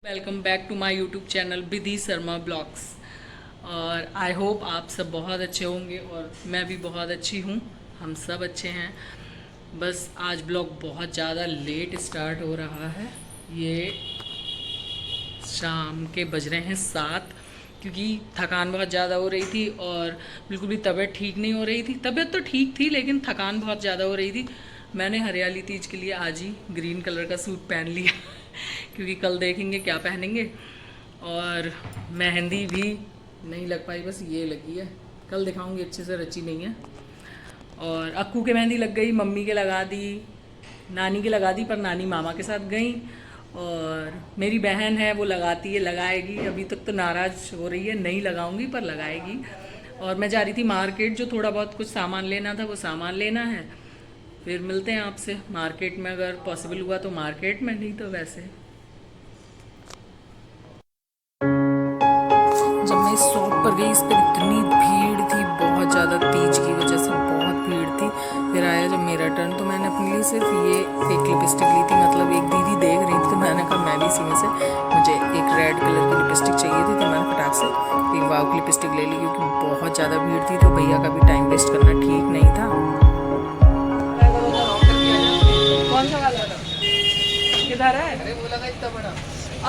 Welcome back to my YouTube channel Vidhi Sharma blogs. और I hope आप सब बहुत अच्छे होंगे और मैं भी बहुत अच्छी हूँ। हम सब अच्छे हैं। बस आज ब्लॉग बहुत ज़्यादा लेट स्टार्ट हो रहा है। ये शाम के बज रहे हैं 7, क्योंकि थकान बहुत ज़्यादा हो रही थी और बिल्कुल भी तबीयत ठीक नहीं हो रही थी। तबीयत तो ठीक थी लेकिन थकान बहुत ज़्यादा हो रही थी। मैंने हरियाली तीज के लिए आज ही ग्रीन कलर का सूट पहन लिया क्योंकि कल देखेंगे क्या पहनेंगे। और मेहंदी भी नहीं लग पाई, बस ये लगी है। कल दिखाऊंगी, अच्छे से रची नहीं है। और अक्कू के मेहंदी लग गई, मम्मी के लगा दी, नानी के लगा दी, पर नानी मामा के साथ गई। और मेरी बहन है, वो लगाती है, लगाएगी। अभी तक तो नाराज़ हो रही है, नहीं लगाऊंगी पर लगाएगी। और मैं जा रही थी मार्केट, जो थोड़ा बहुत कुछ सामान लेना था वो सामान लेना है। फिर मिलते हैं आपसे मार्केट में, अगर पॉसिबल हुआ तो मार्केट में, नहीं तो वैसे। जब मैं इस शॉप पर गई, इस पर इतनी भीड़ थी, बहुत ज़्यादा, तीज की वजह से बहुत भीड़ थी। फिर आया जब मेरा टर्न तो मैंने अपने लिए सिर्फ ये एक लिपस्टिक ली थी। मतलब एक दीदी देख रही थी तो मैंने कहा मैं भी इसी में से, मुझे एक रेड कलर की लिपस्टिक चाहिए थी तो मैंने फटाक से एक वाव की लिपस्टिक ले ली, क्योंकि बहुत ज़्यादा भीड़ थी तो भैया का भी टाइम वेस्ट करना ठीक नहीं था। कौन सा वाला था? किधर है? अरे वो लगा इतना बड़ा।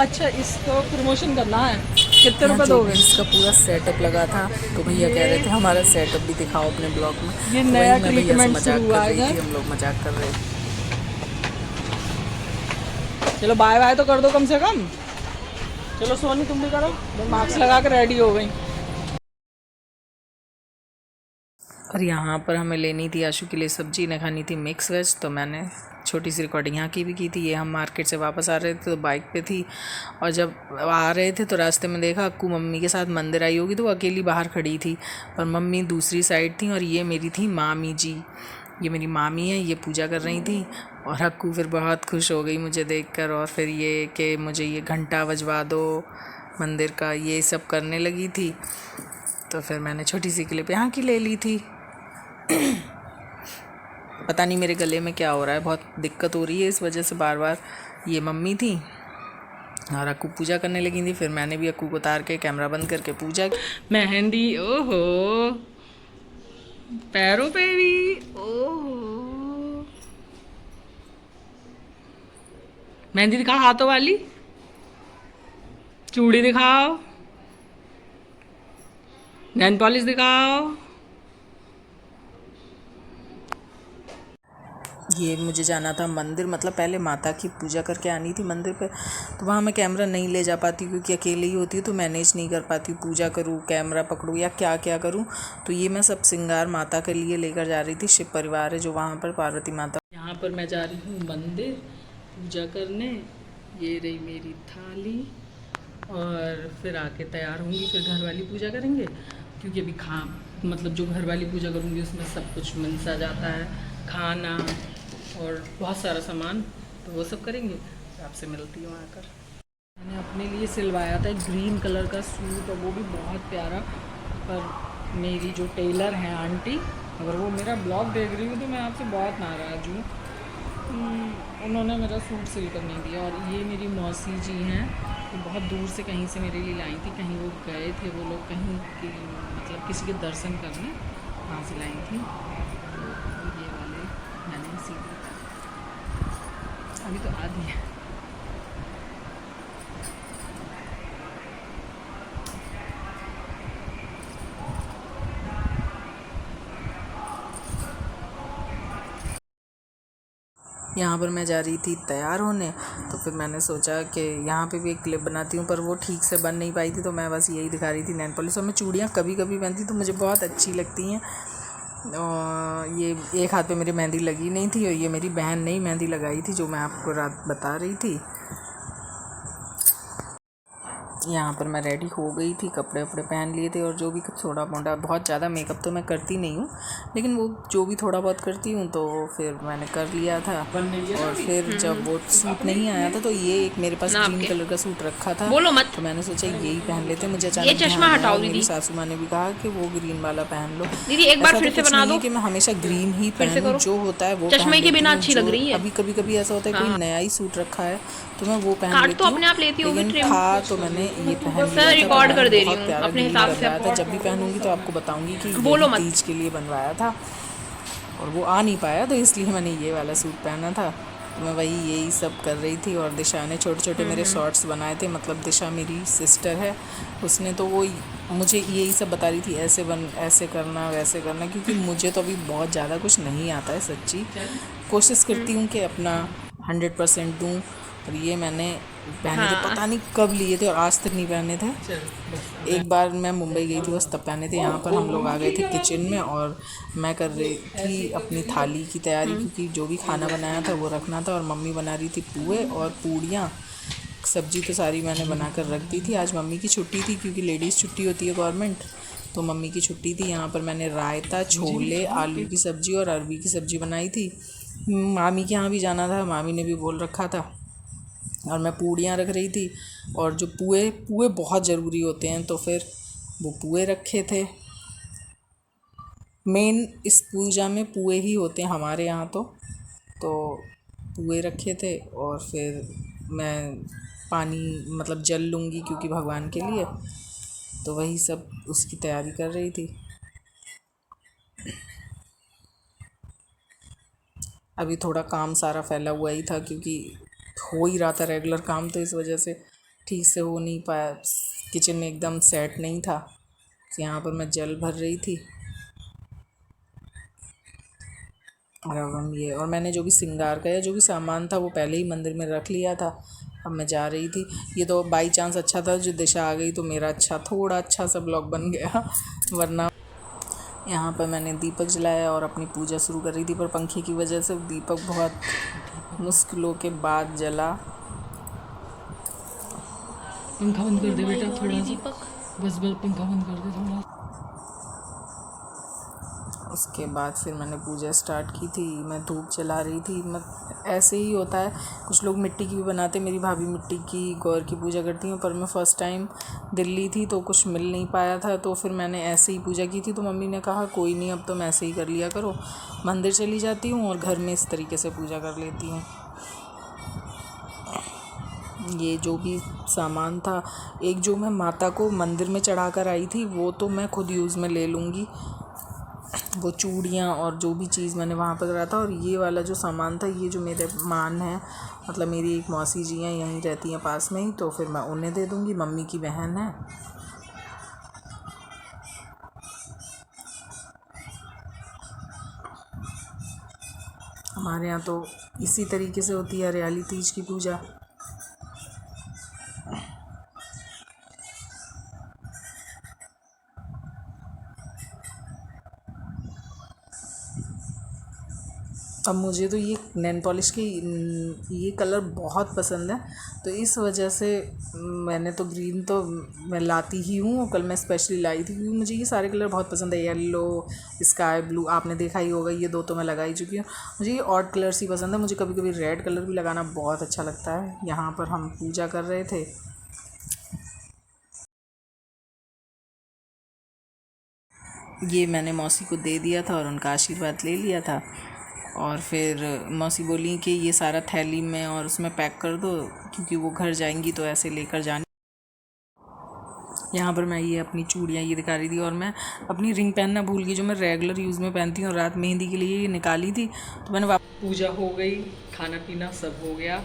अच्छा, इसको प्रमोशन करना है। कितने रुपए दोगे? इसका पूरा सेटअप लगा था तो भैया कह रहे थे हमारा सेटअप भी दिखाओ अपने ब्लॉग में। ये नया ट्रीटमेंट शुरू हुआ है। हम लोग मजाक कर रहे थे। चलो बाय बाय तो कर दो कम से कम। चलो सोनी तुम भी करो। मास्क लगा कर रेडी हो गई। और यहाँ पर हमें लेनी थी आशु के लिए सब्जी, इन्हें खानी थी मिक्स वेज। तो मैंने छोटी सी रिकॉर्डिंग यहाँ की भी की थी। ये हम मार्केट से वापस आ रहे थे तो बाइक पे थी, और जब आ रहे थे तो रास्ते में देखा अक्कू मम्मी के साथ मंदिर आई होगी, तो वो अकेली बाहर खड़ी थी, पर मम्मी दूसरी साइड थी। और ये मेरी थी मामी जी, ये मेरी मामी है, ये पूजा कर रही थी। और अक्कू फिर बहुत खुश हो गई मुझे देखकर, और फिर ये कि मुझे ये घंटा बजवा दो मंदिर का, ये सब करने लगी थी। तो फिर मैंने छोटी सी क्लिप यहाँ की ले ली थी। पता नहीं मेरे गले में क्या हो रहा है, बहुत दिक्कत हो रही है इस वजह से बार बार। ये मम्मी थी और अक्कू पूजा करने लगी थी। फिर मैंने भी अक्कू को उतार के कैमरा बंद करके पूजा की। मेहंदी, ओहो, पैरों पे भी, ओहो। मेहंदी दिखाओ हाथों वाली, चूड़ी दिखाओ, नेल पॉलिश दिखाओ। ये मुझे जाना था मंदिर, मतलब पहले माता की पूजा करके आनी थी मंदिर पे। तो वहाँ मैं कैमरा नहीं ले जा पाती क्योंकि अकेले ही होती हूँ तो मैनेज नहीं कर पाती हूँ, पूजा करूँ, कैमरा पकड़ूँ या क्या क्या करूँ। तो ये मैं सब श्रृंगार माता के लिए लेकर जा रही थी। शिव परिवार है जो वहाँ पर, पार्वती माता। यहाँ पर मैं जा रही हूँ मंदिर पूजा करने। ये रही मेरी थाली, और फिर आके तैयार होंगी, फिर घर वाली पूजा करेंगे। क्योंकि अभी मतलब जो घर वाली पूजा करूँगी उसमें सब कुछ मिलता जाता है, खाना और बहुत सारा सामान, तो वो सब करेंगे। आपसे मिलती हूँ आकर। मैंने अपने लिए सिलवाया था ग्रीन कलर का सूट, और वो भी बहुत प्यारा। पर मेरी जो टेलर हैं आंटी, अगर वो मेरा ब्लॉग देख रही हूँ तो मैं आपसे बहुत नाराज़ हूँ। उन्होंने मेरा सूट सिल कर नहीं दिया। और ये मेरी मौसी जी हैं, वो बहुत दूर से कहीं से मेरे लिए लाई थी। कहीं वो गए थे वो लोग, कहीं की मतलब किसी के दर्शन करने, वहाँ से लाई थी। तो ये वाले मैंने सिल अभी तो आधी है। यहाँ पर मैं जा रही थी तैयार होने, तो फिर मैंने सोचा कि यहाँ पे भी एक क्लिप बनाती हूँ, पर वो ठीक से बन नहीं पाई थी तो मैं बस यही दिखा रही थी नेल पॉलिश। और मैं चूड़ियाँ कभी कभी पहनती तो मुझे बहुत अच्छी लगती हैं। और ये एक हाथ पे मेरी मेहंदी लगी नहीं थी, और ये मेरी बहन ने ही मेहंदी लगाई थी जो मैं आपको रात बता रही थी। यहाँ पर मैं रेडी हो गई थी, कपड़े वपड़े पहन लिए थे और जो भी थोड़ा मोड़ा, बहुत ज़्यादा मेकअप तो मैं करती नहीं हूँ, लेकिन वो जो भी थोड़ा बहुत करती हूँ तो फिर मैंने कर लिया था। और फिर जब वो सूट नहीं आया था तो ये एक मेरे पास ग्रीन कलर का सूट रखा था, बोलो मत। तो मैंने सोचा यही पहन लेते। मुझे ये अचानक चश्मा ध्यान आया हटाओ और मेरी दीदी। सासू माँ ने भी कहा कि वो ग्रीन वाला पहन लो। दीदी एक बार ऐसा फिर तो से कुछ बना नहीं दो, है कि मैं हमेशा ग्रीन ही फिर से पहनूं, करो। जो होता है वो पहन चश्मे के लेती बिना हूँ। अच्छी लग जो रही है। अभी कभी कभी ऐसा होता है कोई हाँ, नया ही सूट रखा है तो मैं वो पहन काट तो लेती हूँ, अपने आप लेती होगी लेकिन ट्रिम। था तो मैंने ये पहन सर लिया था। तो रिकॉर्ड मैंने कर दे रही बहुत हूँ प्यारा अपने ग्रीन हिसाब से बनवाया था, आप। जब भी पहनूंगी तो आपको बताऊंगी कि बोलो यही मत। तीज के लिए बनवाया था। और वो आ नहीं पाया तो इसलिए मैंने ये वाला सूट पहना था। तो मैं वही यही सब कर रही थी और दिशा ने छोटे छोटे मेरे शॉर्ट्स बनाए थे। मतलब दिशा मेरी सिस्टर है, उसने तो वो मुझे यही सब बता रही थी, ऐसे करना वैसे करना, क्योंकि मुझे तो अभी बहुत ज़्यादा कुछ नहीं आता है सच्ची। कोशिश करती हूँ कि अपना 100% दूँ। और ये मैंने पहने थे, हाँ। पता नहीं कब लिए थे और आज तक नहीं पहने थे। एक बार मैं मुंबई गई थी बस तब पहने थे। यहाँ पर हम लोग आ गए थे किचन में और मैं कर रही थी अपनी थाली की तैयारी, क्योंकि जो भी खाना बनाया था वो रखना था। और मम्मी बना रही थी पुए और पूड़ियाँ। सब्जी तो सारी मैंने बना कर रख दी थी। आज मम्मी की छुट्टी थी क्योंकि लेडीज़ छुट्टी होती है गवर्नमेंट, तो मम्मी की छुट्टी थी। यहाँ पर मैंने रायता, छोले, आलू की सब्ज़ी और अरबी की सब्ज़ी बनाई थी। मामी के यहाँ भी जाना था, मामी ने भी बोल रखा था। और मैं पूड़ियाँ रख रही थी और जो पुए पुए बहुत ज़रूरी होते हैं तो फिर वो पुए रखे थे। मेन इस पूजा में पुए ही होते हैं हमारे यहाँ तो पुए रखे थे। और फिर मैं पानी मतलब जल लूँगी क्योंकि भगवान के लिए, तो वही सब उसकी तैयारी कर रही थी। अभी थोड़ा काम सारा फैला हुआ ही था क्योंकि हो ही रहा था रेगुलर काम, तो इस वजह से ठीक से हो नहीं पाया। किचन में एकदम सेट नहीं था, तो यहाँ पर मैं जल भर रही थी। और अब हम ये, और मैंने जो भी श्रृंगार का या जो भी सामान था वो पहले ही मंदिर में रख लिया था। अब मैं जा रही थी। ये तो बाई चांस अच्छा था जो दिशा आ गई तो मेरा थोड़ा अच्छा सा ब्लॉग बन गया वरना यहाँ पर मैंने दीपक जलाया और अपनी पूजा शुरू कर रही थी, पर पंखे की वजह से दीपक बहुत मुश्किलों के बाद जला। पंखा बंद कर दे बेटा थोड़ा सा, बस पंखा बंद कर दे थोड़ा। उसके बाद फिर मैंने पूजा स्टार्ट की थी। मैं धूप जला रही थी। ऐसे ही होता है, कुछ लोग मिट्टी की भी बनाते। मेरी भाभी मिट्टी की गौर की पूजा करती हैं, पर मैं फ़र्स्ट टाइम दिल्ली थी तो कुछ मिल नहीं पाया था, तो फिर मैंने ऐसे ही पूजा की थी। तो मम्मी ने कहा कोई नहीं, अब तुम ऐसे ही कर लिया करो। मंदिर चली जाती हूँ और घर में इस तरीके से पूजा कर लेती हूँ। ये जो भी सामान था, एक जो मैं माता को मंदिर में चढ़ा कर आई थी वो तो मैं खुद यूज़ में ले लूँगी, वो चूड़ियाँ और जो भी चीज़ मैंने वहाँ पर करा था। और ये वाला जो सामान था, ये जो मेरे मान है, मतलब मेरी एक मौसी जी हैं यहीं रहती हैं पास में ही, तो फिर मैं उन्हें दे दूँगी। मम्मी की बहन है। हमारे यहाँ तो इसी तरीके से होती है हरियाली तीज की पूजा। अब मुझे तो ये नेल पॉलिश की ये कलर बहुत पसंद है, तो इस वजह से मैंने तो ग्रीन तो मैं लाती ही हूँ। कल मैं स्पेशली लाई थी क्योंकि मुझे ये सारे कलर बहुत पसंद है। येलो, स्काई ब्लू आपने देखा ही होगा, ये दो तो मैं लगा ही चुकी हूँ। मुझे ये ऑड कलर्स ही पसंद है। मुझे कभी कभी रेड कलर भी लगाना बहुत अच्छा लगता है। यहाँ पर हम पूजा कर रहे थे। ये मैंने मौसी को दे दिया था और उनका आशीर्वाद ले लिया था। और फिर मौसी बोली कि ये सारा थैली में और उसमें पैक कर दो क्योंकि वो घर जाएंगी तो ऐसे लेकर जानी। यहाँ पर मैं ये अपनी चूड़ियाँ ये दिखा रही थी और मैं अपनी रिंग पहनना भूल गई जो मैं रेगुलर यूज़ में पहनती हूँ, और रात मेहंदी के लिए ये निकाली थी तो मैंने पूजा हो गई, खाना पीना सब हो गया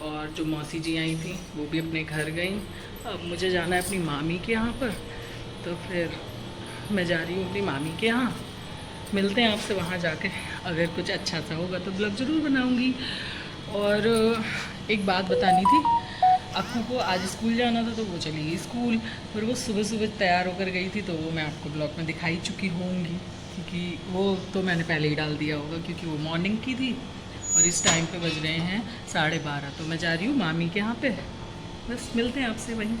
और जो मौसी जी आई थी वो भी अपने घर गई। अब मुझे जाना है अपनी मामी के यहाँ पर, तो फिर मैं जा रही हूँ अपनी मामी के यहाँ। मिलते हैं आपसे वहाँ जाके, अगर कुछ अच्छा सा होगा तो ब्लॉग ज़रूर बनाऊँगी। और एक बात बतानी थी, अक्कू को आज स्कूल जाना था तो वो चली गई स्कूल, पर वो सुबह सुबह तैयार होकर गई थी, तो वो मैं आपको ब्लॉग में दिखाई चुकी होंगी क्योंकि वो तो मैंने पहले ही डाल दिया होगा क्योंकि वो मॉर्निंग की थी। और इस टाइम पे बज रहे हैं 12:30, तो मैं जा रही हूँ मामी के यहाँ पे। बस मिलते हैं आपसे वहीं।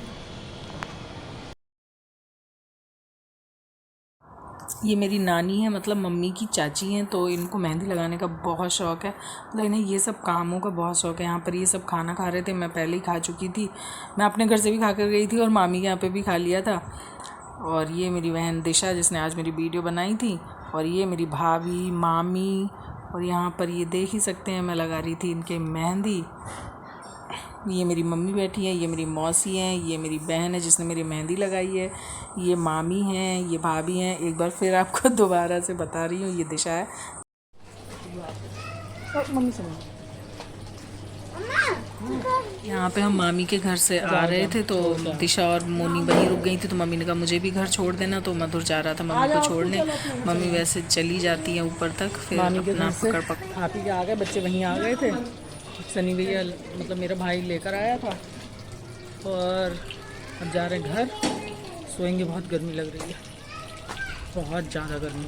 ये मेरी नानी है, मतलब मम्मी की चाची हैं, तो इनको मेहंदी लगाने का बहुत शौक़ है, मतलब इन्हें ये सब कामों का बहुत शौक़ है। यहाँ पर ये सब खाना खा रहे थे, मैं पहले ही खा चुकी थी, मैं अपने घर से भी खा कर गई थी और मामी के यहाँ पे भी खा लिया था। और ये मेरी बहन दिशा जिसने आज मेरी वीडियो बनाई थी, और ये मेरी भाभी, मामी, और यहाँ पर ये देख ही सकते हैं मैं लगा रही थी इनके मेहंदी। ये मेरी मम्मी बैठी है, ये मेरी मौसी हैं, ये मेरी बहन है जिसने मेरी मेहंदी लगाई है, ये मामी हैं, ये भाभी हैं। एक बार फिर आपको दोबारा से बता रही हूँ, ये दिशा है। मम्मी से यहाँ पे हम मामी के घर से आ रहे थे, तो दिशा और मोनी वहीं रुक गई थी, तो मम्मी ने कहा मुझे भी घर छोड़ देना, तो मधुर जा रहा था मम्मी को छोड़ने। मम्मी वैसे चली जाती हैं ऊपर तक, फिर अपना पकड़ खा पी के आ गए, बच्चे वहीं आ गए थे। सनी भैया मतलब मेरा भाई लेकर आया था, और अब जा रहे घर, सोएंगे। बहुत गर्मी लग रही है, बहुत ज़्यादा गर्मी।